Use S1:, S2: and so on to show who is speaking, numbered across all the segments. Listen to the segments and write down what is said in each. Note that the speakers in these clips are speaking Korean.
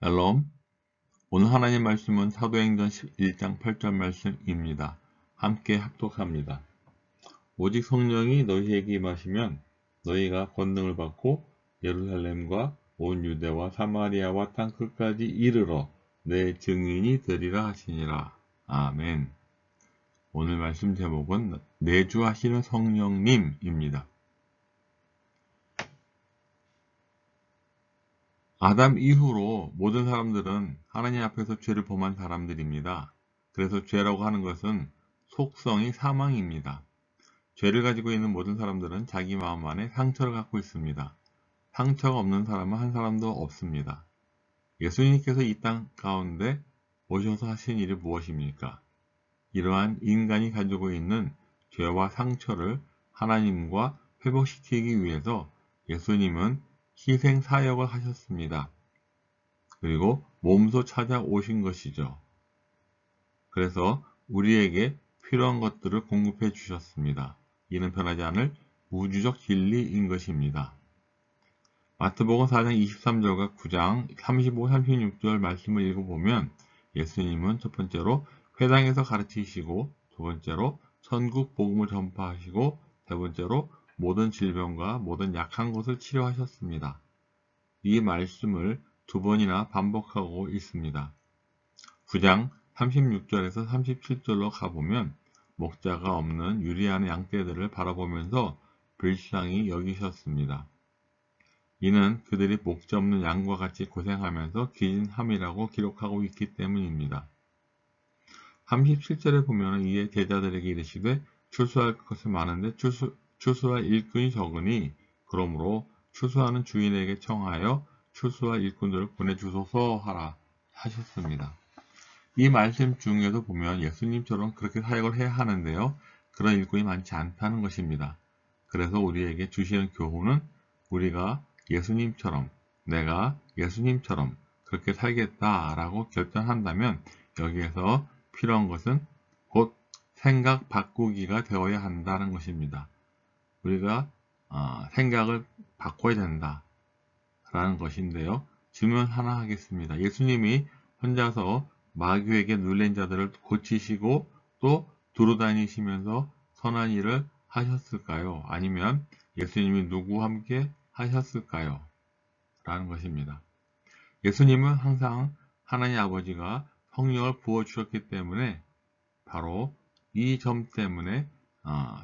S1: 샬롬. 오늘 하나님 말씀은 사도행전 1장 8절 말씀입니다. 함께 합독합니다. 오직 성령이 너희에게 임하시면 너희가 권능을 받고 예루살렘과 온 유대와 사마리아와 땅 끝까지 이르러 내 증인이 되리라 하시니라. 아멘. 오늘 말씀 제목은 내주하시는 성령님입니다. 아담 이후로 모든 사람들은 하나님 앞에서 죄를 범한 사람들입니다. 그래서 죄라고 하는 것은 속성이 사망입니다. 죄를 가지고 있는 모든 사람들은 자기 마음 안에 상처를 갖고 있습니다. 상처가 없는 사람은 한 사람도 없습니다. 예수님께서 이 땅 가운데 오셔서 하신 일이 무엇입니까? 이러한 인간이 가지고 있는 죄와 상처를 하나님과 회복시키기 위해서 예수님은 희생 사역을 하셨습니다. 그리고 몸소 찾아오신 것이죠. 그래서 우리에게 필요한 것들을 공급해 주셨습니다. 이는 변하지 않을 우주적 진리인 것입니다. 마태복음 4장 23절과 9장 35, 36절 말씀을 읽어보면 예수님은 첫 번째로 회당에서 가르치시고, 두 번째로 천국 복음을 전파하시고, 세 번째로 모든 질병과 모든 약한 것을 치료하셨습니다. 이 말씀을 두 번이나 반복하고 있습니다. 9장 36절에서 37절로 가보면 목자가 없는 유리한 양떼들을 바라보면서 불쌍히 여기셨습니다. 이는 그들이 목자 없는 양과 같이 고생하면서 기진함이라고 기록하고 있기 때문입니다. 37절에 보면 이에 제자들에게 이르시되 추수할 것은 많은데 추수할 일꾼이 적으니 그러므로 추수하는 주인에게 청하여 추수할 일꾼들을 보내주소서 하라 하셨습니다. 이 말씀 중에도 보면 예수님처럼 그렇게 사역을 해야 하는데요. 그런 일꾼이 많지 않다는 것입니다. 그래서 우리에게 주시는 교훈은 우리가 예수님처럼, 내가 예수님처럼 그렇게 살겠다라고 결정한다면 여기에서 필요한 것은 곧 생각 바꾸기가 되어야 한다는 것입니다. 우리가 생각을 바꿔야 된다라는 것인데요. 질문 하나 하겠습니다. 예수님이 혼자서 마귀에게 눌린 자들을 고치시고 또 두루다니시면서 선한 일을 하셨을까요? 아니면 예수님이 누구와 함께 하셨을까요? 라는 것입니다. 예수님은 항상 하나님 아버지가 성령을 부어주셨기 때문에 바로 이 점 때문에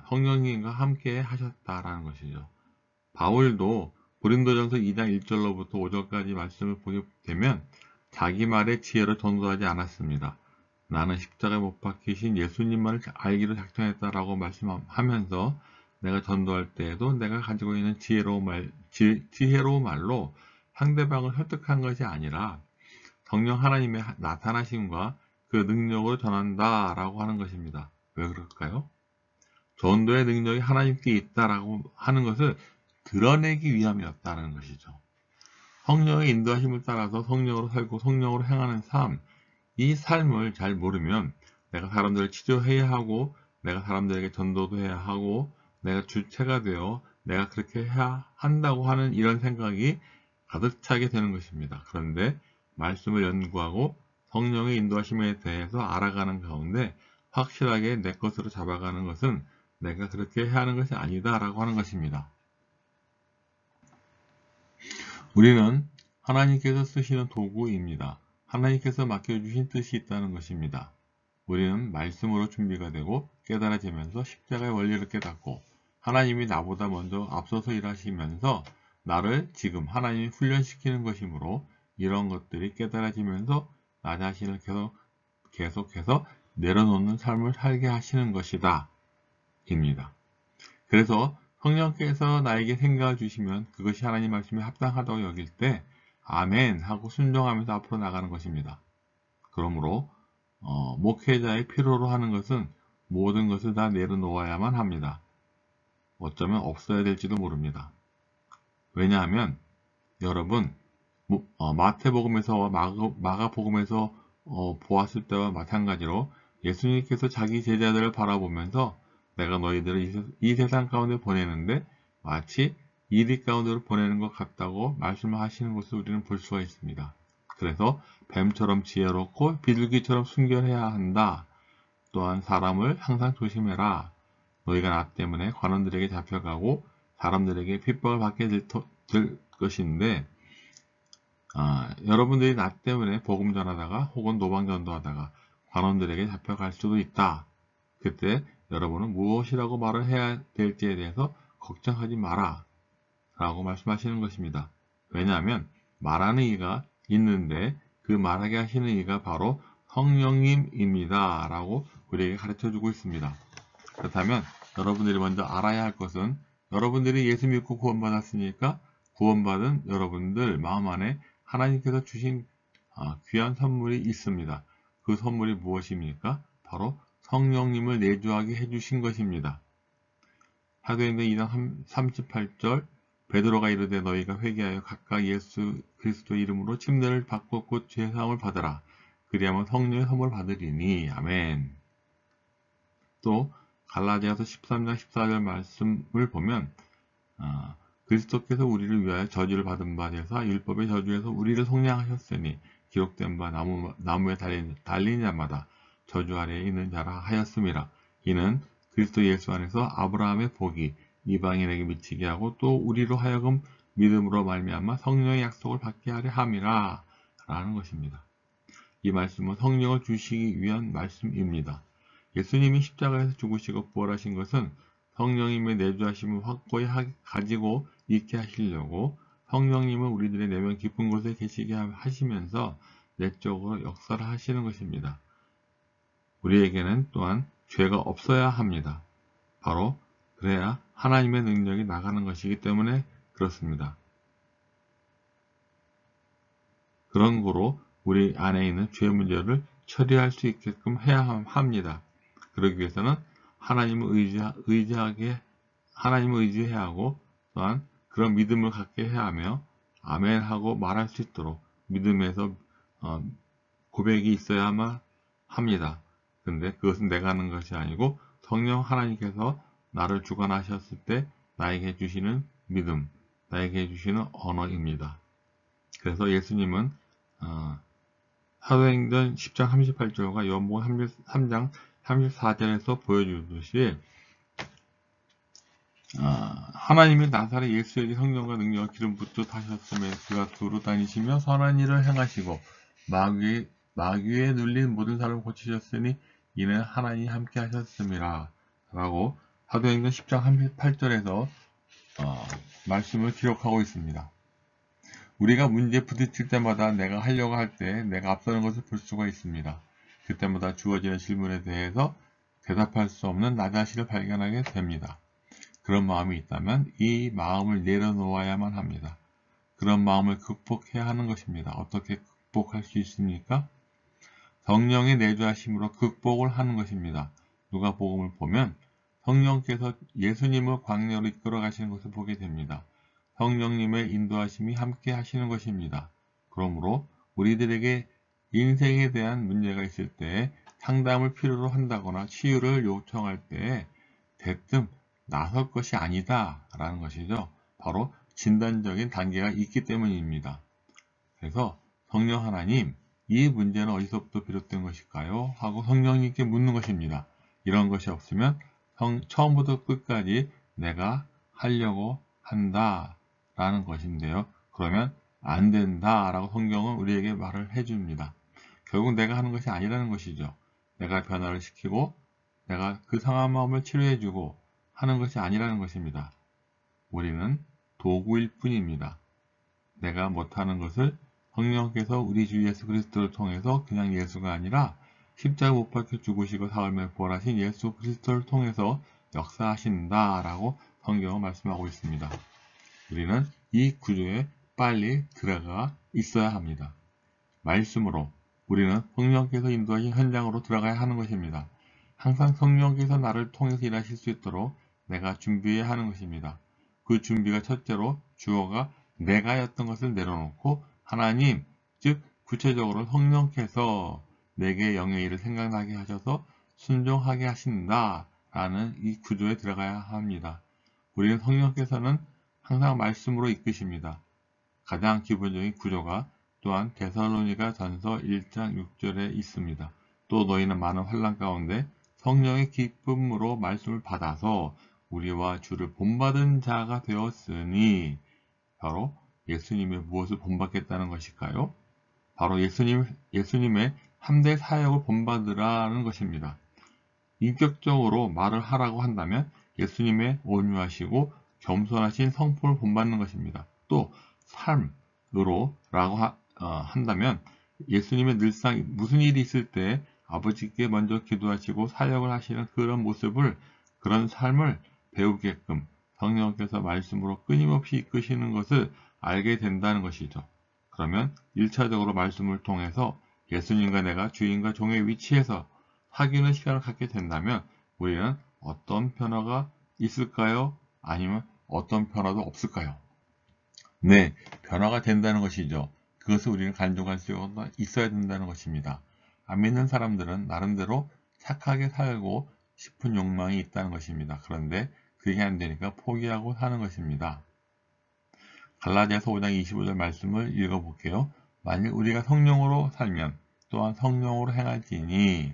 S1: 성령님과 함께 하셨다라는 것이죠. 바울도 고린도전서 2장 1절로부터 5절까지 말씀을 보게 되면 자기 말의 지혜로 전도하지 않았습니다. 나는 십자가에 못 박히신 예수님만을 알기로 작정했다라고 말씀하면서 내가 전도할 때에도 내가 가지고 있는 지혜로운 말로 상대방을 설득한 것이 아니라 성령 하나님의 나타나심과 그 능력으로 전한다라고 하는 것입니다. 왜 그럴까요? 전도의 능력이 하나님께 있다라고 하는 것을 드러내기 위함이었다는 것이죠. 성령의 인도하심을 따라서 성령으로 살고 성령으로 행하는 삶, 이 삶을 잘 모르면 내가 사람들을 치료해야 하고 내가 사람들에게 전도도 해야 하고 내가 주체가 되어 내가 그렇게 해야 한다고 하는 이런 생각이 가득 차게 되는 것입니다. 그런데 말씀을 연구하고 성령의 인도하심에 대해서 알아가는 가운데 확실하게 내 것으로 잡아가는 것은 내가 그렇게 해야 하는 것이 아니다 라고 하는 것입니다. 우리는 하나님께서 쓰시는 도구입니다. 하나님께서 맡겨주신 뜻이 있다는 것입니다. 우리는 말씀으로 준비가 되고 깨달아지면서 십자가의 원리를 깨닫고 하나님이 나보다 먼저 앞서서 일하시면서 나를 지금 하나님이 훈련시키는 것이므로 이런 것들이 깨달아지면서 나 자신을 계속해서 내려놓는 삶을 살게 하시는 것이다 입니다. 그래서 성령께서 나에게 생각을 주시면 그것이 하나님 말씀에 합당하다고 여길 때 아멘 하고 순종하면서 앞으로 나가는 것입니다. 그러므로 목회자의 필요로 하는 것은 모든 것을 다 내려놓아야만 합니다. 어쩌면 없어야 될지도 모릅니다. 왜냐하면 여러분 마태복음에서와 마가복음에서 보았을 때와 마찬가지로 예수님께서 자기 제자들을 바라보면서 내가 너희들을 이 세상 가운데 보내는데 마치 이리 가운데로 보내는 것 같다고 말씀을 하시는 것을 우리는 볼 수가 있습니다. 그래서 뱀처럼 지혜롭고 비둘기처럼 순결해야 한다. 또한 사람을 항상 조심해라. 너희가 나 때문에 관원들에게 잡혀가고 사람들에게 핍박을 받게 될 것인데, 여러분들이 나 때문에 복음 전하다가 혹은 노방 전도하다가 관원들에게 잡혀갈 수도 있다. 그때 여러분은 무엇이라고 말을 해야 될지에 대해서 걱정하지 마라 라고 말씀하시는 것입니다. 왜냐하면 말하는 이가 있는데 그 말하게 하시는 이가 바로 성령님입니다 라고 우리에게 가르쳐주고 있습니다. 그렇다면 여러분들이 먼저 알아야 할 것은, 여러분들이 예수 믿고 구원받았으니까 구원받은 여러분들 마음 안에 하나님께서 주신 귀한 선물이 있습니다. 그 선물이 무엇입니까? 바로 성령님을 내주하게 해주신 것입니다. 사도행전 2장 38절 베드로가 이르되 너희가 회개하여 각각 예수 그리스도 이름으로 침례를 받고 곧 죄사함을 받으라. 그리하면 성령의 선물을 받으리니. 아멘. 또 갈라디아서 13장 14절 말씀을 보면 그리스도께서 우리를 위하여 저주를 받은 바 되사 율법의 저주에서 우리를 속량하셨으니 기록된 바 나무에 달린 자마다 저주 아래에 있는 자라 하였음이라. 이는 그리스도 예수 안에서 아브라함의 복이 이방인에게 미치게 하고 또 우리로 하여금 믿음으로 말미암아 성령의 약속을 받게 하려 함이라 라는 것입니다. 이 말씀은 성령을 주시기 위한 말씀입니다. 예수님이 십자가에서 죽으시고 부활하신 것은 성령님의 내주하심을 확고히 가지고 있게 하시려고 성령님은 우리들의 내면 깊은 곳에 계시게 하시면서 내적으로 역사를 하시는 것입니다. 우리에게는 또한 죄가 없어야 합니다. 바로 그래야 하나님의 능력이 나가는 것이기 때문에 그렇습니다. 그런 거로 우리 안에 있는 죄 문제를 처리할 수 있게끔 해야 합니다. 그러기 위해서는 하나님을 의지해야 하고 또한 그런 믿음을 갖게 해야 하며 아멘하고 말할 수 있도록 믿음에서 고백이 있어야만 합니다. 근데 그것은 내가 하는 것이 아니고 성령 하나님께서 나를 주관하셨을 때 나에게 주시는 믿음, 나에게 주시는 언어입니다. 그래서 예수님은 사도행전 10장 38절과 요한복음 3장 34절에서 보여주듯이 하나님이 나사렛 예수에게 성령과 능력과 기름 붓듯 하셨음에 그가 두루 다니시며 선한 일을 행하시고 마귀에 눌린 모든 사람을 고치셨으니 이는 하나님이 함께 하셨음이라 라고 사도행전 10장 38절에서 말씀을 기록하고 있습니다. 우리가 문제에 부딪힐 때마다 내가 하려고 할 때 내가 앞서는 것을 볼 수가 있습니다. 그때마다 주어지는 질문에 대해서 대답할 수 없는 나 자신을 발견하게 됩니다. 그런 마음이 있다면 이 마음을 내려놓아야만 합니다. 그런 마음을 극복해야 하는 것입니다. 어떻게 극복할 수 있습니까? 성령의 내주하심으로 극복을 하는 것입니다. 누가복음을 보면 성령께서 예수님을 광야로 이끌어 가시는 것을 보게 됩니다. 성령님의 인도하심이 함께 하시는 것입니다. 그러므로 우리들에게 인생에 대한 문제가 있을 때 상담을 필요로 한다거나 치유를 요청할 때 대뜸 나설 것이 아니다 라는 것이죠. 바로 진단적인 단계가 있기 때문입니다. 그래서 성령 하나님, 이 문제는 어디서부터 비롯된 것일까요? 하고 성령님께 묻는 것입니다. 이런 것이 없으면 처음부터 끝까지 내가 하려고 한다 라는 것인데요. 그러면 안 된다 라고 성경은 우리에게 말을 해줍니다. 결국 내가 하는 것이 아니라는 것이죠. 내가 변화를 시키고 내가 그 상한 마음을 치료해주고 하는 것이 아니라는 것입니다. 우리는 도구일 뿐입니다. 내가 못하는 것을 성령께서 우리 주 예수 그리스도를 통해서 그냥 예수가 아니라 십자가 못 박혀 죽으시고 사흘 부활하신 예수 그리스도를 통해서 역사하신다 라고 성경은 말씀하고 있습니다. 우리는 이 구조에 빨리 들어가 있어야 합니다. 말씀으로 우리는 성령께서 인도하신 현장으로 들어가야 하는 것입니다. 항상 성령께서 나를 통해서 일하실 수 있도록 내가 준비해야 하는 것입니다. 그 준비가 첫째로 주어가 내가였던 것을 내려놓고 하나님, 즉 구체적으로 성령께서 내게 영의 일을 생각나게 하셔서 순종하게 하신다 라는 이 구조에 들어가야 합니다. 우리는 성령께서는 항상 말씀으로 이끄십니다. 가장 기본적인 구조가 또한 데살로니가전서 1장 6절에 있습니다. 또 너희는 많은 환난 가운데 성령의 기쁨으로 말씀을 받아서 우리와 주를 본받은 자가 되었으니, 바로 예수님의 무엇을 본받겠다는 것일까요? 바로 예수님의 3대 사역을 본받으라는 것입니다. 인격적으로 말을 하라고 한다면 예수님의 온유하시고 겸손하신 성품을 본받는 것입니다. 또 삶으로 라고 한다면 예수님의 늘상 무슨 일이 있을 때 아버지께 먼저 기도하시고 사역을 하시는 그런 모습을, 그런 삶을 배우게끔 성령께서 말씀으로 끊임없이 이끄시는 것을 알게 된다는 것이죠. 그러면 1차적으로 말씀을 통해서 예수님과 내가 주인과 종의 위치에서 사귀는 시간을 갖게 된다면 우리는 어떤 변화가 있을까요? 아니면 어떤 변화도 없을까요? 네, 변화가 된다는 것이죠. 그것을 우리는 간증할 수 있어야 된다는 것입니다. 안 믿는 사람들은 나름대로 착하게 살고 싶은 욕망이 있다는 것입니다. 그런데 그게 안 되니까 포기하고 사는 것입니다. 갈라디아서 5장 25절 말씀을 읽어볼게요. 만일 우리가 성령으로 살면 또한 성령으로 행할지니,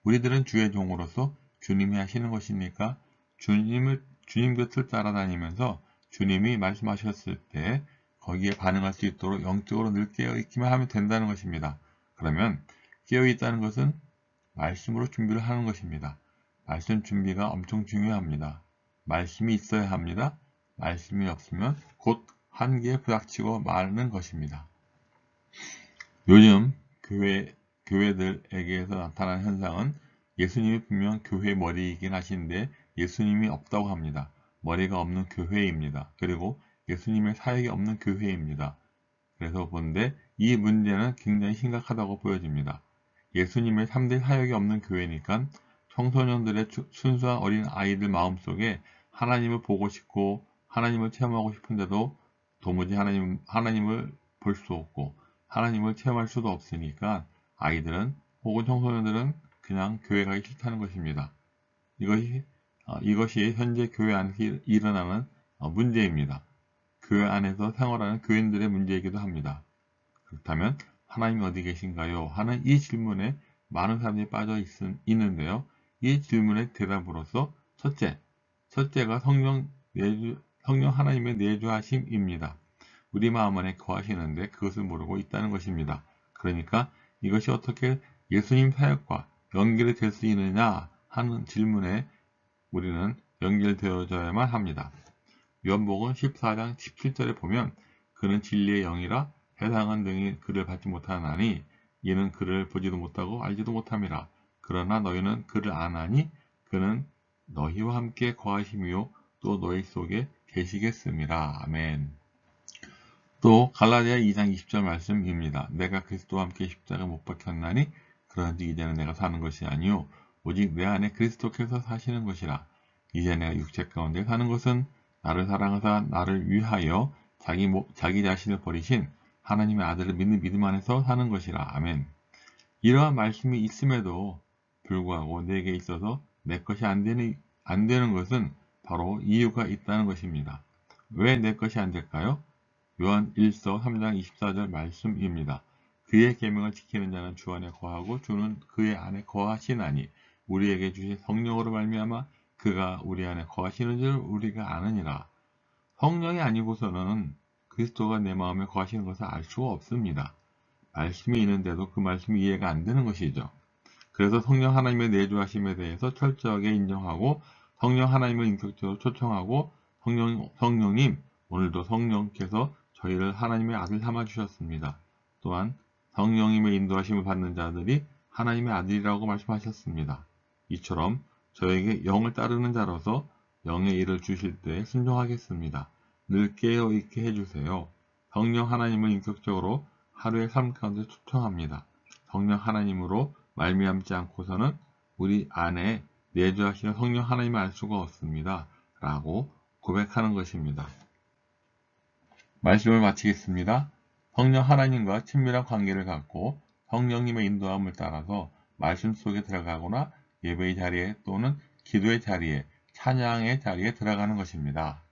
S1: 우리들은 주의 종으로서 주님이 하시는 것이니까 주님 곁을 따라다니면서 주님이 말씀하셨을 때 거기에 반응할 수 있도록 영적으로 늘 깨어있기만 하면 된다는 것입니다. 그러면 깨어있다는 것은 말씀으로 준비를 하는 것입니다. 말씀 준비가 엄청 중요합니다. 말씀이 있어야 합니다. 말씀이 없으면 곧 한계에 부닥치고 마는 것입니다. 요즘 교회들에게서 나타나는 현상은 예수님이 분명 교회 머리이긴 하신데 예수님이 없다고 합니다. 머리가 없는 교회입니다. 그리고 예수님의 사역이 없는 교회입니다. 그래서 본데 이 문제는 굉장히 심각하다고 보여집니다. 예수님의 3대 사역이 없는 교회니까 청소년들의 순수한 어린 아이들 마음속에 하나님을 보고 싶고 하나님을 체험하고 싶은데도 도무지 하나님을 볼 수 없고 하나님을 체험할 수도 없으니까 아이들은 혹은 청소년들은 그냥 교회 가기 싫다는 것입니다. 이것이 현재 교회 안에서 일어나는 문제입니다. 교회 안에서 생활하는 교인들의 문제이기도 합니다. 그렇다면 하나님이 어디 계신가요? 하는 이 질문에 많은 사람들이 빠져 있는데요. 이 질문의 대답으로서 첫째가 성령 하나님의 내주하심입니다. 우리 마음 안에 거하시는데 그것을 모르고 있다는 것입니다. 그러니까 이것이 어떻게 예수님 사역과 연결이 될 수 있느냐 하는 질문에 우리는 연결되어져야만 합니다. 요한복음 14장 17절에 보면 그는 진리의 영이라 세상은 능히 그를 받지 못하나니 이는 그를 보지도 못하고 알지도 못함이라. 그러나 너희는 그를 아나니 그는 너희와 함께 거하심이요 또 너희 속에 계시겠음이라. 아멘. 또 갈라디아 2장 20절 말씀입니다. 내가 그리스도와 함께 십자가 못 박혔나니 그런지 이제는 내가 사는 것이 아니요 오직 내 안에 그리스도께서 사시는 것이라. 이제 내가 육체 가운데 사는 것은 나를 사랑하사 나를 위하여 자기 자신을 버리신 하나님의 아들을 믿는 믿음 안에서 사는 것이라. 아멘. 이러한 말씀이 있음에도 불구하고 내게 있어서 내 것이 안 되는 것은 바로 이유가 있다는 것입니다. 왜 내 것이 안 될까요? 요한 1서 3장 24절 말씀입니다. 그의 계명을 지키는 자는 주 안에 거하고 주는 그의 안에 거하시나니 우리에게 주신 성령으로 말미암아 그가 우리 안에 거하시는 줄 우리가 아느니라. 성령이 아니고서는 그리스도가 내 마음에 거하시는 것을 알 수가 없습니다. 말씀이 있는데도 그 말씀이 이해가 안 되는 것이죠. 그래서 성령 하나님의 내주하심에 대해서 철저하게 인정하고 성령 하나님을 인격적으로 초청하고 성령님, 오늘도 성령께서 저희를 하나님의 아들 삼아주셨습니다. 또한 성령님의 인도하심을 받는 자들이 하나님의 아들이라고 말씀하셨습니다. 이처럼 저에게 영을 따르는 자로서 영의 일을 주실 때 순종하겠습니다. 늘 깨어있게 해주세요. 성령 하나님을 인격적으로 하루의 삶 가운데 초청합니다. 성령 하나님으로 말미암지 않고서는 우리 안에 내주하시는 성령 하나님을 알 수가 없습니다. 라고 고백하는 것입니다. 말씀을 마치겠습니다. 성령 하나님과 친밀한 관계를 갖고 성령님의 인도함을 따라서 말씀 속에 들어가거나 예배의 자리에 또는 기도의 자리에 찬양의 자리에 들어가는 것입니다.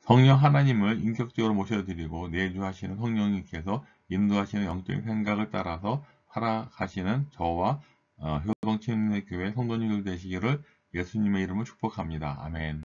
S1: 성령 하나님을 인격적으로 모셔드리고 내주하시는 성령님께서 인도하시는 영적인 생각을 따라서 살아가시는 저와 효동침례교회 성도님들 되시기를 예수님의 이름으로 축복합니다. 아멘.